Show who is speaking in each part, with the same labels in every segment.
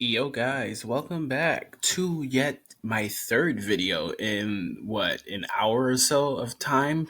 Speaker 1: Yo guys, welcome back to yet my third video in an hour or so of time.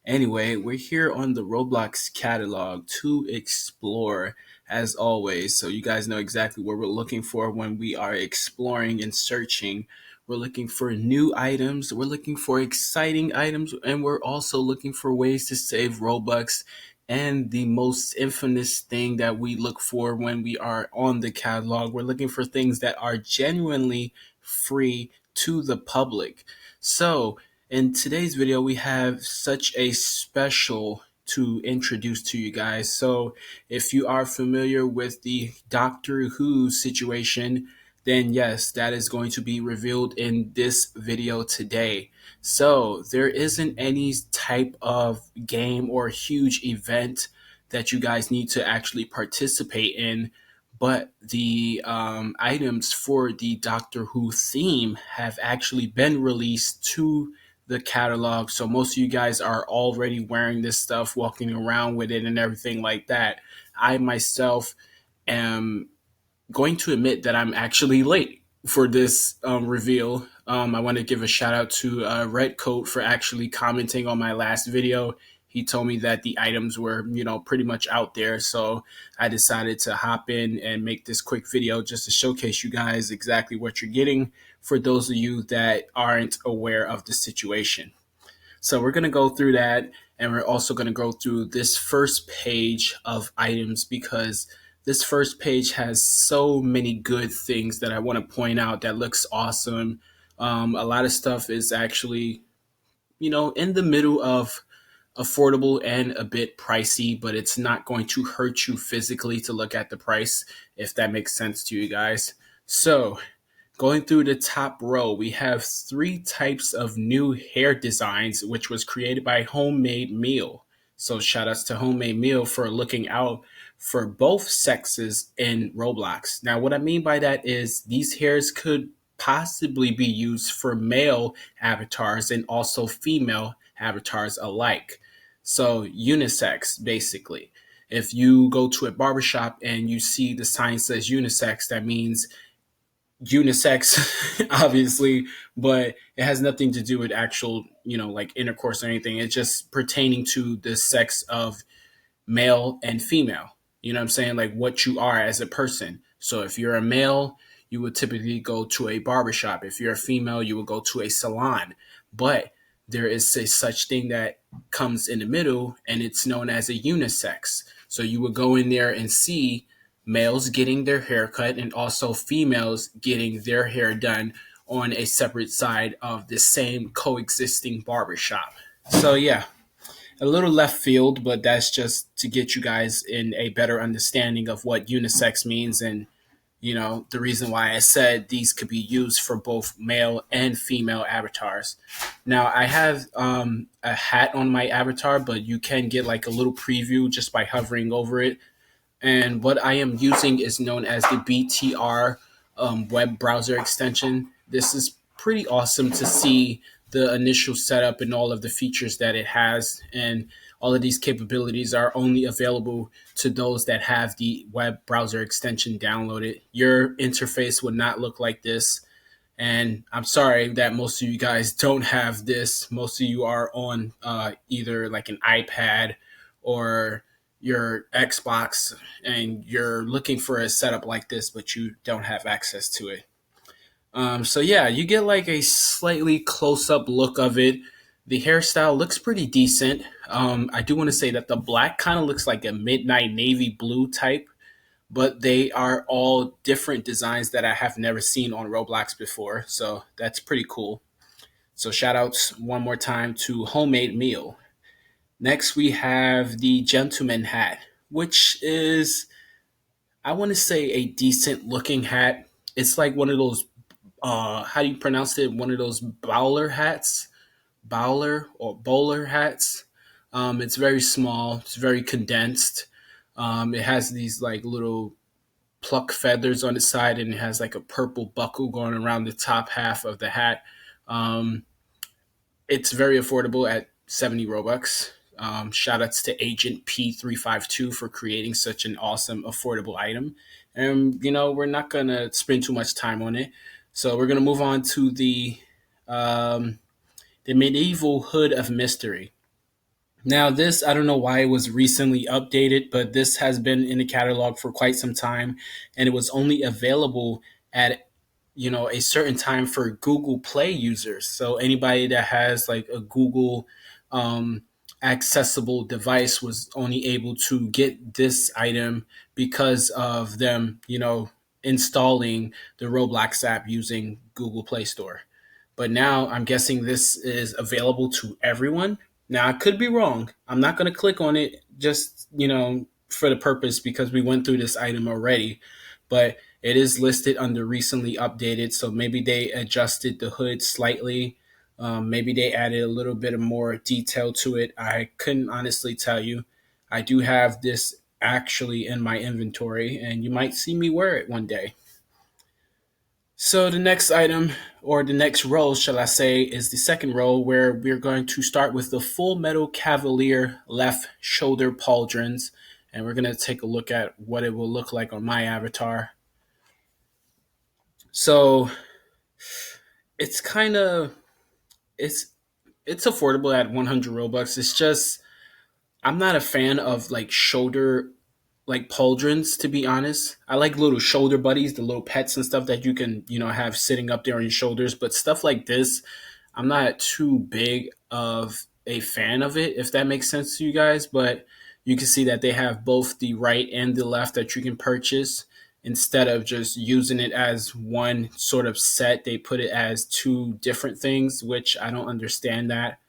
Speaker 1: Anyway, we're here on the Roblox catalog to explore as always. So you guys know exactly what we're looking for when we are exploring and searching. We're looking for new items, we're looking for exciting items, and we're also looking for ways to save Robux. And the most infamous thing that we look for when we are on the catalog, we're looking for things that are genuinely free to the public. So, in today's video, we have such a special to introduce to you guys. So, if you are familiar with the Doctor Who situation, then yes, that is going to be revealed in this video today. So, there isn't any type of game or huge event that you guys need to actually participate in, but the items for the Doctor Who theme have actually been released to the catalog. So most of you guys are already wearing this stuff, walking around with it, and everything like that. I myself am going to admit that I'm actually late for this reveal. I want to give a shout out to Red Coat for actually commenting on my last video. He told me that the items were, pretty much out there. So I decided to hop in and make this quick video just to showcase you guys exactly what you're getting for those of you that aren't aware of the situation. So we're going to go through that, and we're also going to go through this first page of items because this first page has so many good things that I want to point out that looks awesome. A lot of stuff is actually, in the middle of affordable and a bit pricey, but it's not going to hurt you physically to look at the price, if that makes sense to you guys. So going through the top row, we have three types of new hair designs, which was created by Homemade Meal. So shout outs to Homemade Meal for looking out for both sexes in Roblox. Now, what I mean by that is these hairs could possibly be used for male avatars and also female avatars alike. So unisex, basically. If you go to a barbershop and you see the sign says unisex, that means unisex, obviously, but it has nothing to do with actual, like intercourse or anything. It's just pertaining to the sex of male and female. You know what I'm saying? Like what you are as a person. So if you're a male, you would typically go to a barbershop. If you're a female, you would go to a salon. But there is a such thing that comes in the middle, and it's known as a unisex. So you would go in there and see males getting their hair cut and also females getting their hair done on a separate side of the same coexisting barbershop. So yeah, a little left field, but that's just to get you guys in a better understanding of what unisex means, and the reason why I said these could be used for both male and female avatars. Now I have a hat on my avatar, but you can get like a little preview just by hovering over it. And what I am using is known as the BTR web browser extension. This is pretty awesome to see the initial setup and all of the features that it has. And all of these capabilities are only available to those that have the web browser extension downloaded. Your interface would not look like this. And I'm sorry that most of you guys don't have this. Most of you are on either like an iPad or your Xbox, and you're looking for a setup like this, but you don't have access to it. So yeah, you get like a slightly close up look of it. The hairstyle looks pretty decent. I do want to say that the black kind of looks like a midnight navy blue type, but they are all different designs that I have never seen on Roblox before. So that's pretty cool. So shout outs one more time to Homemade Meal. Next, we have the Gentleman Hat, which is, I want to say, a decent looking hat. It's like one of those, how do you pronounce it? One of those bowler hats, bowler or bowler hats. It's very small, it's very condensed. It has these like little pluck feathers on the side, and it has like a purple buckle going around the top half of the hat. Um, it's very affordable at 70 Robux. Shout outs to Agent P352 for creating such an awesome, affordable item. And we're not gonna spend too much time on it. So we're gonna move on to um, the medieval hood of mystery. Now, this, I don't know why it was recently updated, but this has been in the catalog for quite some time, and it was only available at a certain time for Google Play users. So anybody that has like a Google um, accessible device was only able to get this item because of them, installing the Roblox app using Google Play Store. But now I'm guessing this is available to everyone. Now I could be wrong. I'm not going to click on it just, for the purpose because we went through this item already. But it is listed under recently updated, so maybe they adjusted the hood slightly. Maybe they added a little bit of more detail to it. I couldn't honestly tell you. I do have this actually in my inventory, and you might see me wear it one day. So the next item, or the next row, shall I say, is the second row where we're going to start with the Full Metal Cavalier left shoulder pauldrons, and we're going to take a look at what it will look like on my avatar. So it's kind of it's it's affordable at 100 Robux. It's just I'm not a fan of like shoulder like pauldrons, to be honest. I like little shoulder buddies, the little pets and stuff that you can, have sitting up there on your shoulders. But stuff like this, I'm not too big of a fan of it, if that makes sense to you guys. But you can see that they have both the right and the left that you can purchase. Instead of just using it as one sort of set, they put it as two different things, which I don't understand that.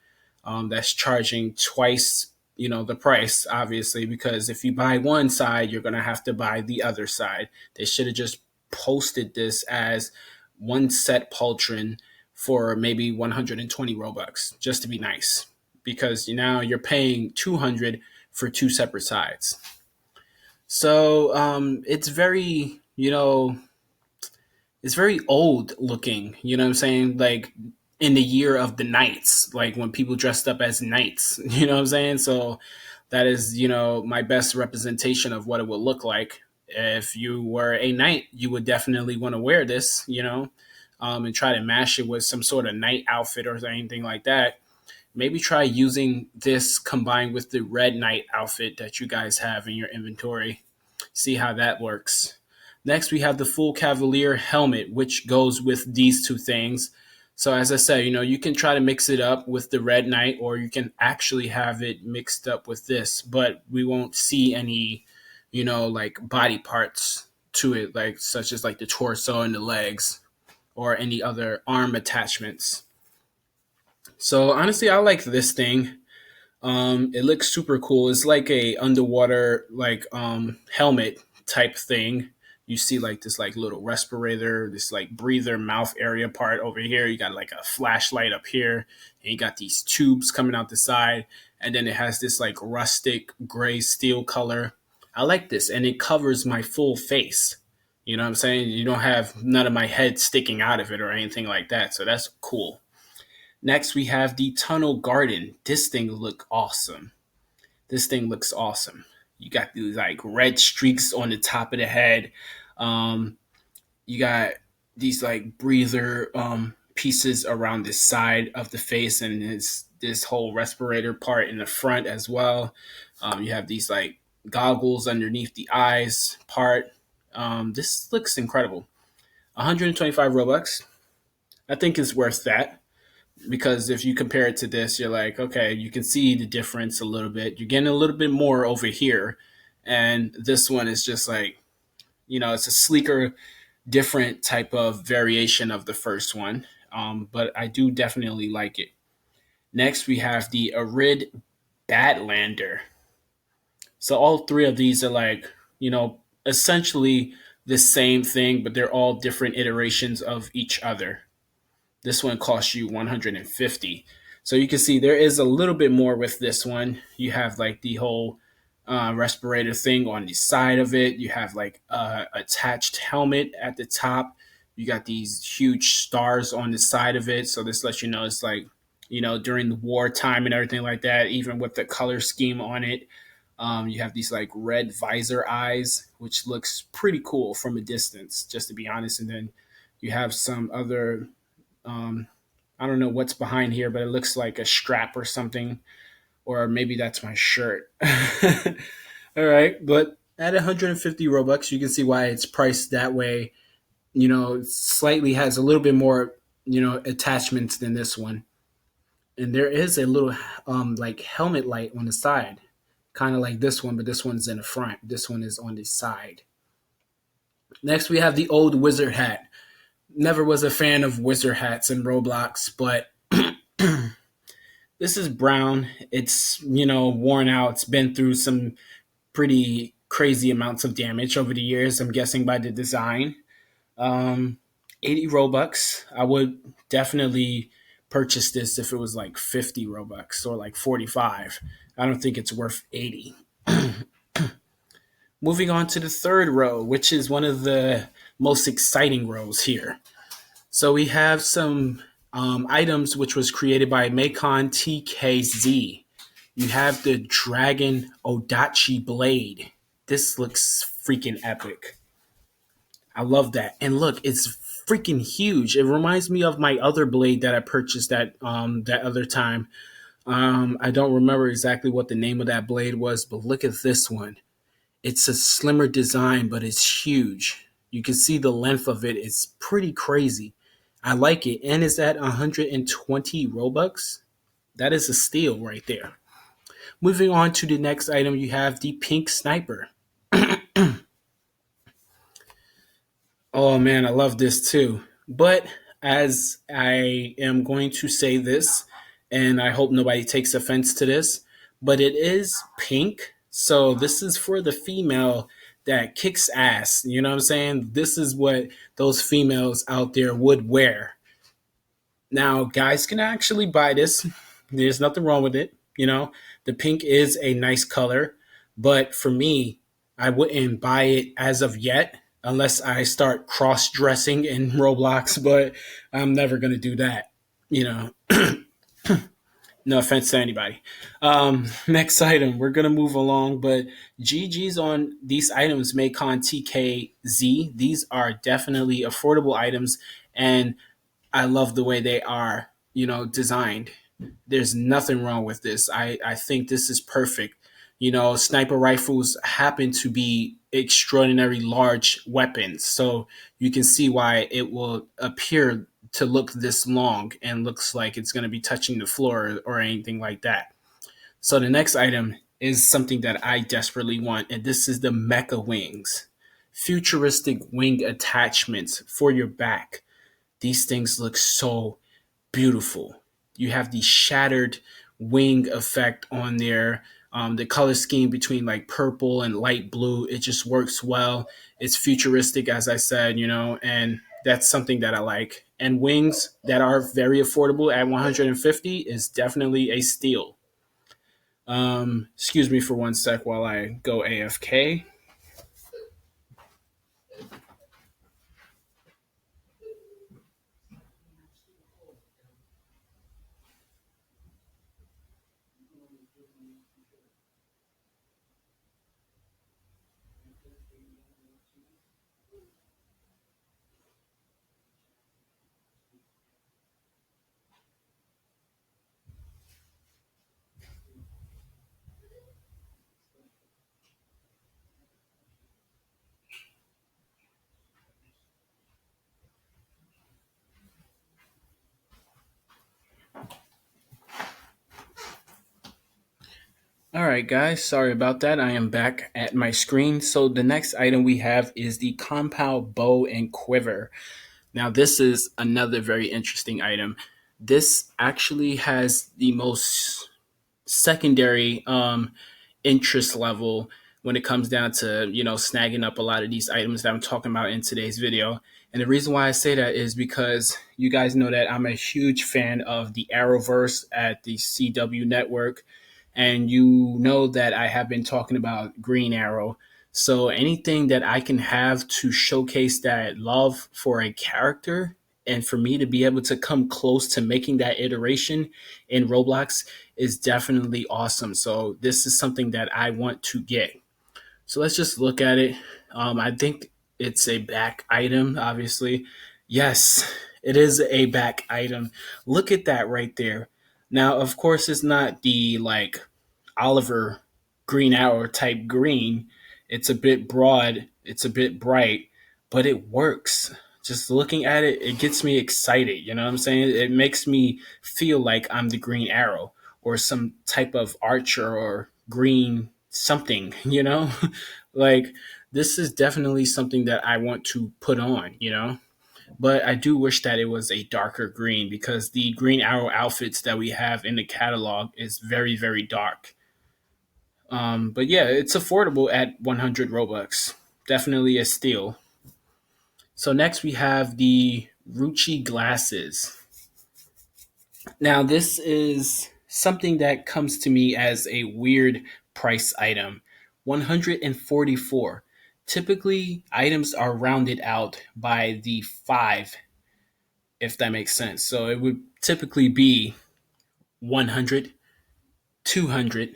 Speaker 1: That's charging twice, the price, obviously, because if you buy one side, you're going to have to buy the other side. They should have just posted this as one set Paltrin for maybe 120 Robux, just to be nice, because now you're paying 200 for two separate sides. So it's very, it's very old looking. You know what I'm saying? Like in the year of the knights, like when people dressed up as knights. You know what I'm saying? So that is, my best representation of what it would look like. If you were a knight, you would definitely want to wear this, and try to mash it with some sort of knight outfit or anything like that. Maybe try using this combined with the red knight outfit that you guys have in your inventory. See how that works. Next, we have the full Cavalier helmet, which goes with these two things. So, as I said, you can try to mix it up with the Red Knight, or you can actually have it mixed up with this, but we won't see any, like body parts to it, like such as like the torso and the legs, or any other arm attachments. So, honestly, I like this thing. It looks super cool. It's like a underwater like helmet type thing. You see like this like little respirator, this like breather mouth area part over here. You got like a flashlight up here, and you got these tubes coming out the side, and then it has this like rustic gray steel color. I like this, and it covers my full face. You know what I'm saying? You don't have none of my head sticking out of it or anything like that. So that's cool. Next, we have the Tunnel Garden. This thing look awesome. This thing looks awesome. You got these like red streaks on the top of the head. Um, you got these like breather pieces around the side of the face, and this whole respirator part in the front as well. You have these like goggles underneath the eyes part. This looks incredible. 125 Robux. I think it's worth that because if you compare it to this, you're like, okay, you can see the difference a little bit. You're getting a little bit more over here, and this one is just like, it's a sleeker, different type of variation of the first one. But I do definitely like it. Next, we have the Arid Badlander. So all three of these are like, essentially the same thing, but they're all different iterations of each other. This one costs you 150. So you can see there is a little bit more with this one. You have like the whole respirator thing on the side of it. You have like attached helmet at the top. You got these huge stars on the side of it. So this lets you know it's like, during the wartime and everything like that, even with the color scheme on it. You have these like red visor eyes, which looks pretty cool from a distance, just to be honest. And then you have some other, um, I don't know what's behind here, but it looks like a strap or something, or maybe that's my shirt. All right, but at 150 Robux, you can see why it's priced that way. Slightly has a little bit more, attachments than this one. And there is a little like helmet light on the side, kind of like this one, but this one's in the front. This one is on the side. Next, we have the old wizard hat. Never was a fan of wizard hats in Roblox, but this is brown. It's, worn out. It's been through some pretty crazy amounts of damage over the years, I'm guessing by the design. Um, 80 Robux. I would definitely purchase this if it was like 50 Robux or like 45. I don't think it's worth 80. Moving on to the third row, which is one of the most exciting rows here. So we have some items which was created by Macon TKZ. You have the Dragon Odachi Blade. This looks freaking epic. I love that. And look, it's freaking huge. It reminds me of my other blade that I purchased that other time. I don't remember exactly what the name of that blade was, but look at this one. It's a slimmer design, but it's huge. You can see the length of it. It's pretty crazy. I like it. And it's at 120 Robux. That is a steal right there. Moving on to the next item, you have the pink sniper. Oh man, I love this too. But as I am going to say this, and I hope nobody takes offense to this, but it is pink. So this is for the female that kicks ass. You know what I'm saying? This is what those females out there would wear. Now, guys can actually buy this. There's nothing wrong with it. The pink is a nice color, but for me, I wouldn't buy it as of yet unless I start cross dressing in Roblox, but I'm never going to do that. You know, no offense to anybody. Next item, we're going to move along, but GG's on these items, Macon TKZ. These are definitely affordable items, and I love the way they are, designed. There's nothing wrong with this. I think this is perfect. Sniper rifles happen to be extraordinary large weapons. So you can see why it will appear to look this long and looks like it's going to be touching the floor or anything like that. So the next item is something that I desperately want, and this is the mecha wings. Futuristic wing attachments for your back. These things look so beautiful. You have the shattered wing effect on there. The color scheme between like purple and light blue, it just works well. It's futuristic, as I said, and that's something that I like. And wings that are very affordable at 150 is definitely a steal. Excuse me for one sec while I go AFK. All right, guys, sorry about that. I am back at my screen. So the next item we have is the compound bow and quiver. Now, this is another very interesting item. This actually has the most secondary interest level when it comes down to snagging up a lot of these items that I'm talking about in today's video. And the reason why I say that is because you guys know that I'm a huge fan of the Arrowverse at the CW network, and you know that I have been talking about Green Arrow. So anything that I can have to showcase that love for a character and for me to be able to come close to making that iteration in Roblox is definitely awesome. So this is something that I want to get. So let's just look at it. I think it's a back item, obviously. Yes, it is a back item. Look at that right there. Now, of course, it's not the like Oliver Green Arrow type green. It's a bit broad, it's a bit bright, but it works. Just looking at it, it gets me excited. You know what I'm saying? It makes me feel like I'm the Green Arrow or some type of archer or green something, you know? Like, this is definitely something that I want to put on, you know? But I do wish that it was a darker green because the Green Arrow outfits that we have in the catalog is very, very dark. But yeah, it's affordable at 100 Robux. Definitely a steal. So next we have the Ruchi glasses. Now this is something that comes to me as a weird price item. 144. Typically, items are rounded out by the 5, if that makes sense. So it would typically be 100, 200,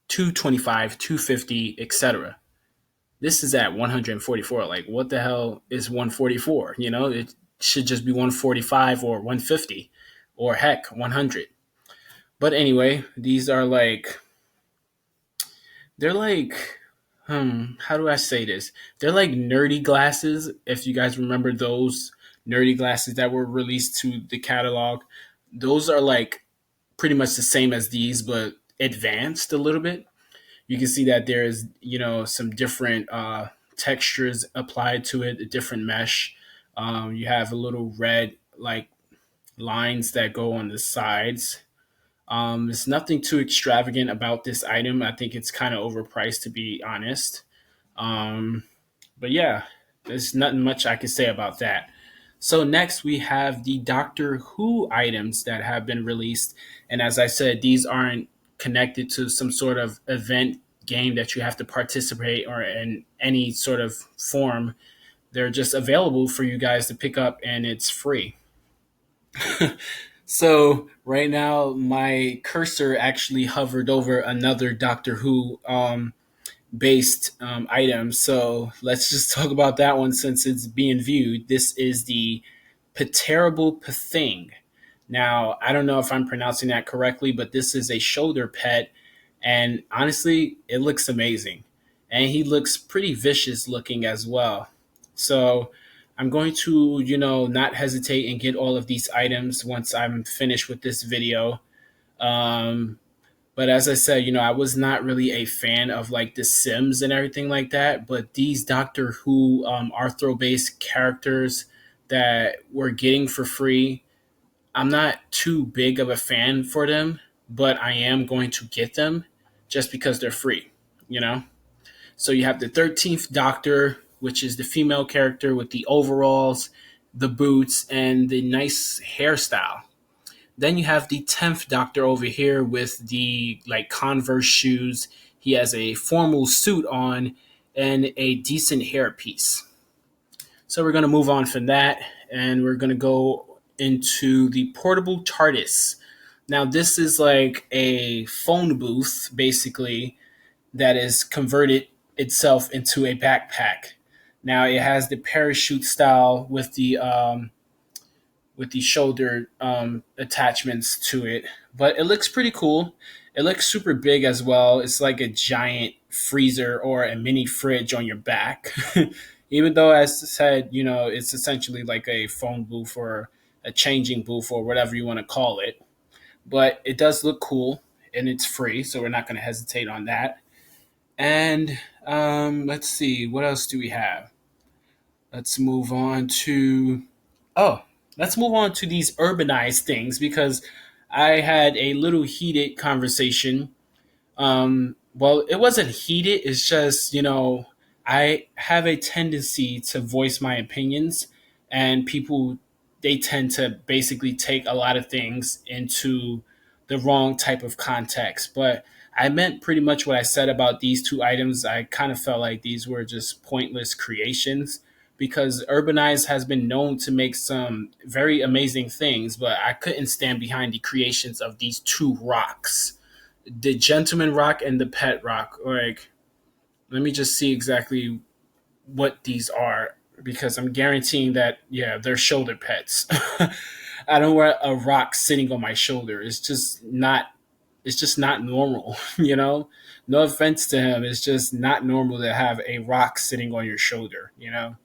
Speaker 1: 225, 250, etc. This is at 144. Like, what the hell is 144? You know, it should just be 145 or 150 or heck, 100. But anyway, these are like, they're like, how do I say this? They're like nerdy glasses. If you guys remember those nerdy glasses that were released to the catalog, those are like pretty much the same as these, but advanced a little bit. You can see that there's, some different textures applied to it, a different mesh. You have a little red like lines that go on the sides. There's nothing too extravagant about this item. I think it's kind of overpriced, to be honest. Um, but yeah, there's nothing much I can say about that. So next we have the Doctor Who items that have been released, and as I said, these aren't connected to some sort of event game that you have to participate or in any sort of form. They're just available for you guys to pick up, and it's free. So right now, my cursor actually hovered over another Doctor Who based item. So let's just talk about that one since it's being viewed. This is the Paterable Pathing. Now, I don't know if I'm pronouncing that correctly, but this is a shoulder pet, and honestly, it looks amazing. And he looks pretty vicious looking as well. So I'm going to, not hesitate and get all of these items once I'm finished with this video. Um, but as I said, I was not really a fan of like The Sims and everything like that. But these Doctor Who Arthro based characters that we're getting for free, I'm not too big of a fan for them, but I am going to get them just because they're free, you know? So you have the 13th Doctor, which is the female character with the overalls, the boots, and the nice hairstyle. Then you have the 10th Doctor over here with the like Converse shoes. He has a formal suit on and a decent hairpiece. So we're going to move on from that and we're going to go into the portable TARDIS. Now, this is like a phone booth, basically, that is converted itself into a backpack. Now, it has the parachute style with the shoulder attachments to it. But it looks pretty cool. It looks super big as well. It's like a giant freezer or a mini fridge on your back. Even though, as I said, it's essentially like a phone booth or a changing booth or whatever you want to call it. But it does look cool and it's free, so we're not going to hesitate on that. And let's see, what else do we have? Let's move on to Oh, let's move on to these urbanized things because I had a little heated conversation. Well, it wasn't heated. It's just, I have a tendency to voice my opinions, and people, they tend to basically take a lot of things into the wrong type of context. But I meant pretty much what I said about these two items. I kind of felt like these were just pointless creations because Urbanize has been known to make some very amazing things, but I couldn't stand behind the creations of these two rocks, the Gentleman Rock and the Pet Rock. Like, let me just see exactly what these are because I'm guaranteeing that yeah, they're shoulder pets. I don't want a rock sitting on my shoulder. It's just not normal, you know? No offense to him, it's just not normal to have a rock sitting on your shoulder, you know?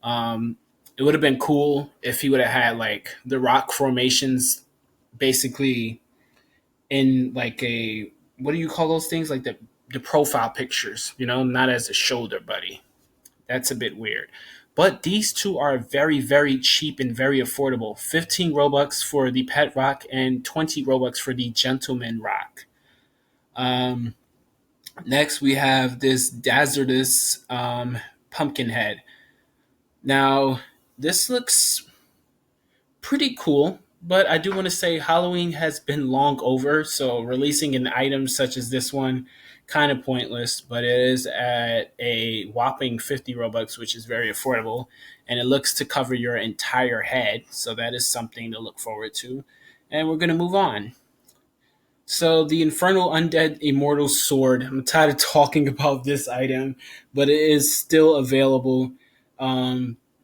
Speaker 1: Um it would have been cool if he would have had like the rock formations basically in like a what do you call those things? Like the profile pictures, you know, not as a shoulder buddy. That's a bit weird. But these two are very, very cheap and very affordable. 15 Robux for the Pet Rock and 20 Robux for the Gentleman Rock. Um, Next, we have this Dazzardus pumpkin head. Now, this looks pretty cool, but I do want to say Halloween has been long over, so releasing an item such as this one kind of pointless, but it is at a whopping 50 Robux, which is very affordable, and it looks to cover your entire head, so that is something to look forward to. And we're going to move on. So the Infernal Undead Immortal Sword. I'm tired of talking about this item, but it is still available.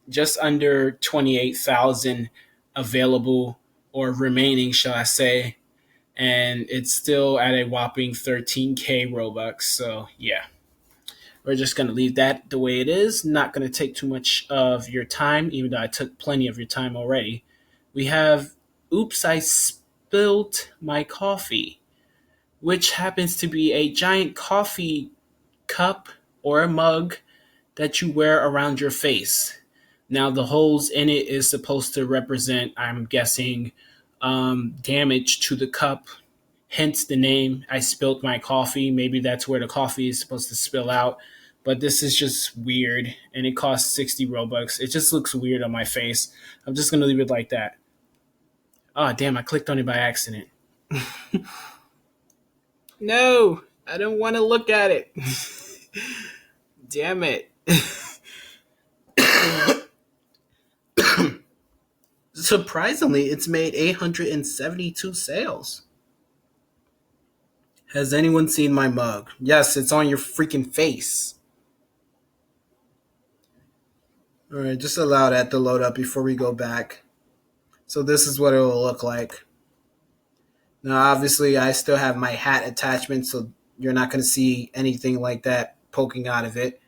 Speaker 1: Just under 28,000 available or remaining, shall I say, and it's still at a whopping 13k Robux. So yeah, we're just gonna leave that the way it is. Not gonna take too much of your time, even though I took plenty of your time already. We have Oops, I Spilled My Coffee, which happens to be a giant coffee cup or a mug that you wear around your face. Now, the holes in it is supposed to represent, I'm guessing, damage to the cup. Hence the name. I spilled my coffee. Maybe that's where the coffee is supposed to spill out. But this is just weird, and it costs 60 Robux. It just looks weird on my face. I'm just gonna leave it like that. Oh damn! I clicked on it by accident. No, I don't want to look at it. Damn it. Surprisingly, it's made 872 sales. Has anyone seen my mug? Yes, it's on your freaking face. Alright, just allow that to load up before we go back. So this is what it will look like. Now, obviously, I still have my hat attachment, so you're not going to see anything like that poking out of it.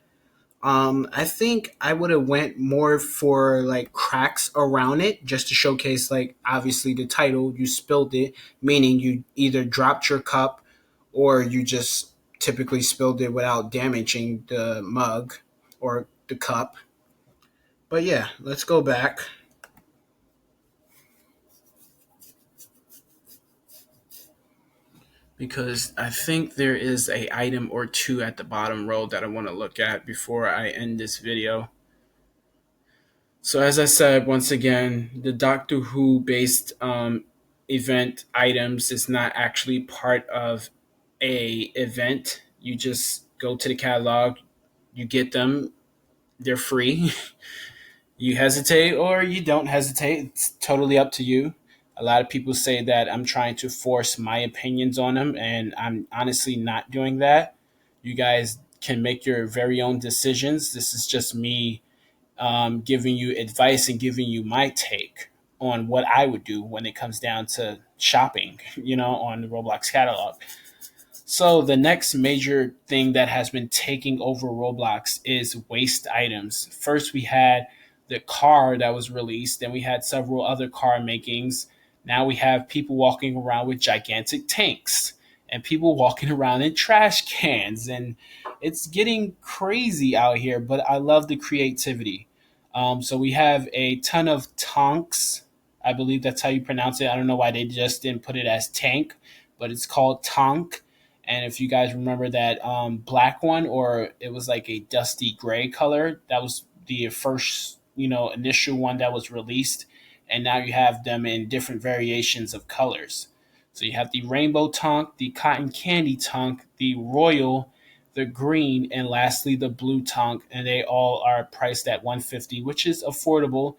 Speaker 1: I think I would have went more for like cracks around it just to showcase like obviously the title you spilled it, meaning you either dropped your cup or you just typically spilled it without damaging the mug or the cup. But yeah, let's go back. Because I think there is a item or two at the bottom row that I want to look at before I end this video. So as I said, once again, the Doctor Who based event items is not actually part of a event. You just go to the catalog, you get them, they're free. You hesitate or you don't hesitate. It's totally up to you. A lot of people say that I'm trying to force my opinions on them, and I'm honestly not doing that. You guys can make your very own decisions. This is just me giving you advice and giving you my take on what I would do when it comes down to shopping, you know, on the Roblox catalog. So the next major thing that has been taking over Roblox is waste items. First, we had the car that was released, then we had several other car makings. Now we have people walking around with gigantic tanks and people walking around in trash cans, and it's getting crazy out here. But I love the creativity. So we have a ton of tonks. I believe that's how you pronounce it. I don't know why they just didn't put it as tank, but it's called tonk. And if you guys remember that black one, or it was like a dusty gray color, that was the first, you know, initial one that was released. And now you have them in different variations of colors. So you have the rainbow tonk, the cotton candy tonk, the royal, the green, and lastly the blue tongue, and they all are priced at 150, which is affordable,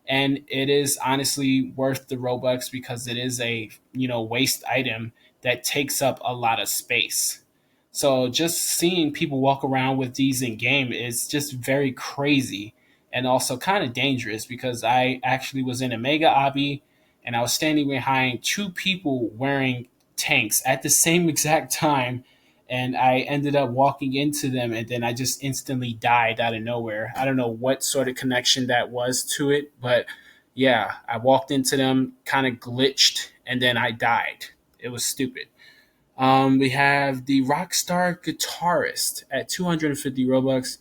Speaker 1: and it is honestly worth the Robux because it is a waste item that takes up a lot of space. So just seeing people walk around with these in game is just very crazy and also kind of dangerous because I actually was in a mega obby and I was standing behind two people wearing tanks at the same exact time, and I ended up walking into them and then I just instantly died out of nowhere. I don't know what sort of connection that was to it, but yeah, I walked into them, kind of glitched, and then I died. It was stupid. We have the Rockstar Guitarist at 250 Robux.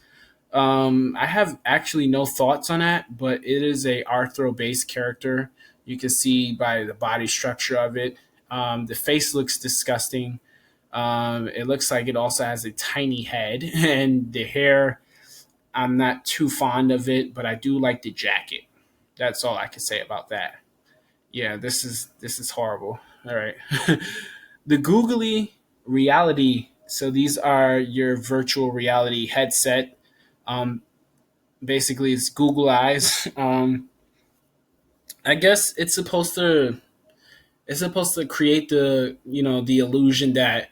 Speaker 1: I have actually no thoughts on that, but it is a Arthro based character. You can see by the body structure of it. The face looks disgusting. It looks like it also has a tiny head, and the hair, I'm not too fond of it, but I do like the jacket. That's all I can say about that. Yeah, this is horrible. All right. The googly reality. So these are your virtual reality headset. Um, Basically, it's Google Eyes. I guess it's supposed to create the illusion that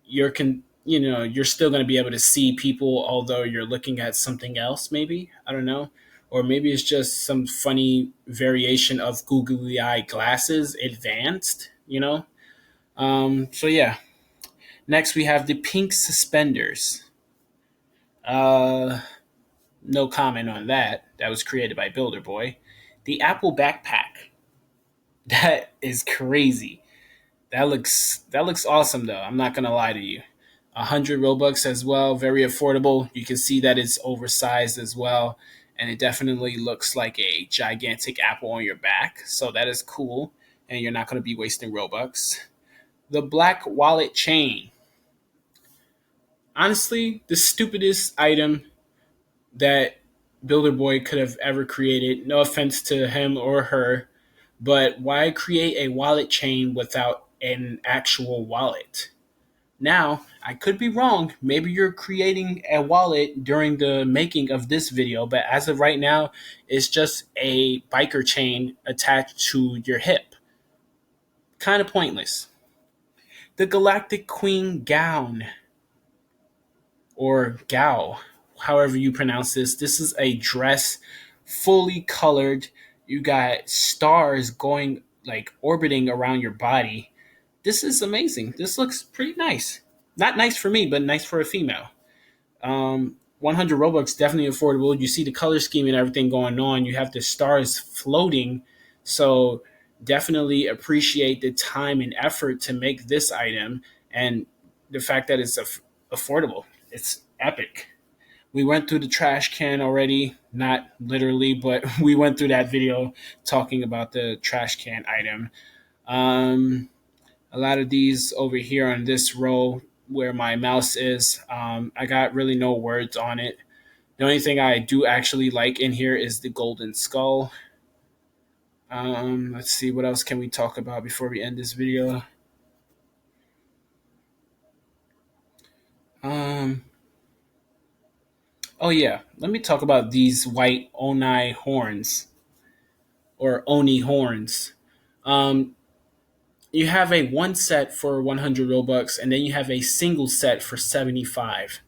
Speaker 1: you're still going to be able to see people although you're looking at something else. Maybe I don't know, or maybe it's just some funny variation of googly eye glasses advanced. So yeah. Next, we have the pink suspenders. Uh, no comment on that. That was created by Builder Boy. The Apple backpack. That is crazy. That looks awesome though. I'm not gonna lie to you. 100 Robux as well, very affordable. You can see that it's oversized as well, and it definitely looks like a gigantic apple on your back. So that is cool, and you're not gonna be wasting Robux. The black wallet chain. Honestly, the stupidest item that Builder Boy could have ever created. No offense to him or her, but why create a wallet chain without an actual wallet? Now, I could be wrong. Maybe you're creating a wallet during the making of this video, but as of right now, it's just a biker chain attached to your hip. Kind of pointless. The Galactic Queen gown, or Gao, however you pronounce this. This is a dress, fully colored. You got stars going like orbiting around your body. This is amazing. This looks pretty nice. Not nice for me, but nice for a female. 100 Robux definitely affordable. You see the color scheme and everything going on. You have the stars floating, so definitely appreciate the time and effort to make this item and the fact that it's affordable. It's epic. We went through the trash can already, not literally, but we went through that video talking about the trash can item. Um, a lot of these over here on this row where my mouse is, I got really no words on it. The only thing I do actually like in here is the golden skull. Let's see, what else can we talk about before we end this video? Um, oh yeah, let me talk about these white Onai horns or Oni horns. Um, you have a one set for 100 Robux, and then you have a single set for 75.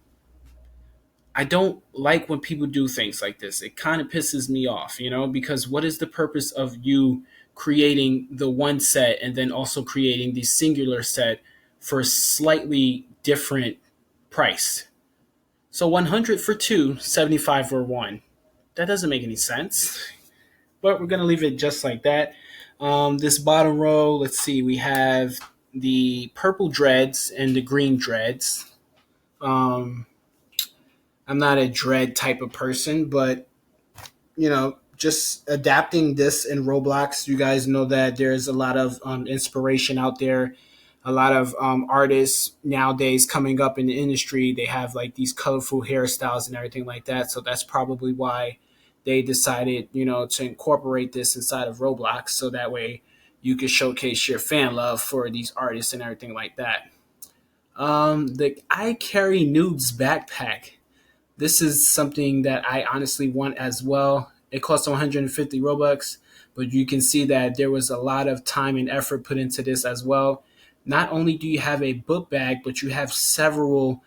Speaker 1: I don't like when people do things like this. It kind of pisses me off, because what is the purpose of you creating the one set and then also creating the singular set for a slightly different price? So 100 for two, 75 for one. That doesn't make any sense. But we're going to leave it just like that. This bottom row, let's see, we have the purple dreads and the green dreads. I'm not a dread type of person, but just adapting this in Roblox, you guys know that there's a lot of inspiration out there. A lot of artists nowadays coming up in the industry, they have like these colorful hairstyles and everything like that. So that's probably why they decided, to incorporate this inside of Roblox, so that way you can showcase your fan love for these artists and everything like that. The I Carry Nudes backpack. This is something that I honestly want as well. It costs 150 Robux, but you can see that there was a lot of time and effort put into this as well. Not only do you have a book bag, but you have several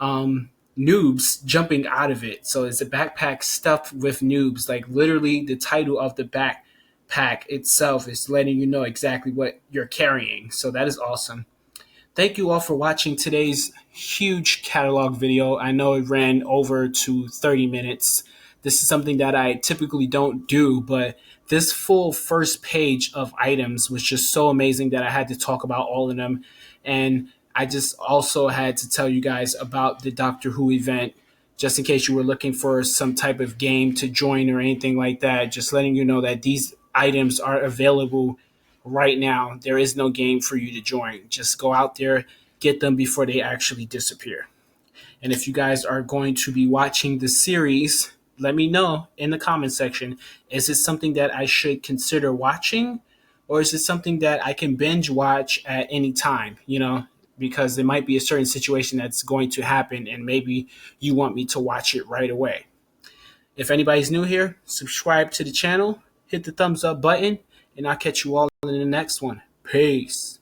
Speaker 1: noobs jumping out of it. So it's a backpack stuffed with noobs. Like literally, the title of the backpack itself is letting you know exactly what you're carrying. So that is awesome. Thank you all for watching today's huge catalog video. I know it ran over to 30 minutes. This is something that I typically don't do, but this full first page of items was just so amazing that I had to talk about all of them. And I just also had to tell you guys about the Doctor Who event, just in case you were looking for some type of game to join or anything like that. Just letting you know that these items are available right now. There is no game for you to join. Just go out there, get them before they actually disappear. And if you guys are going to be watching the series, let me know in the comment section. Is it something that I should consider watching? Or is it something that I can binge watch at any time? Because there might be a certain situation that's going to happen and maybe you want me to watch it right away. If anybody's new here, subscribe to the channel, hit the thumbs up button, and I'll catch you all in the next one. Peace.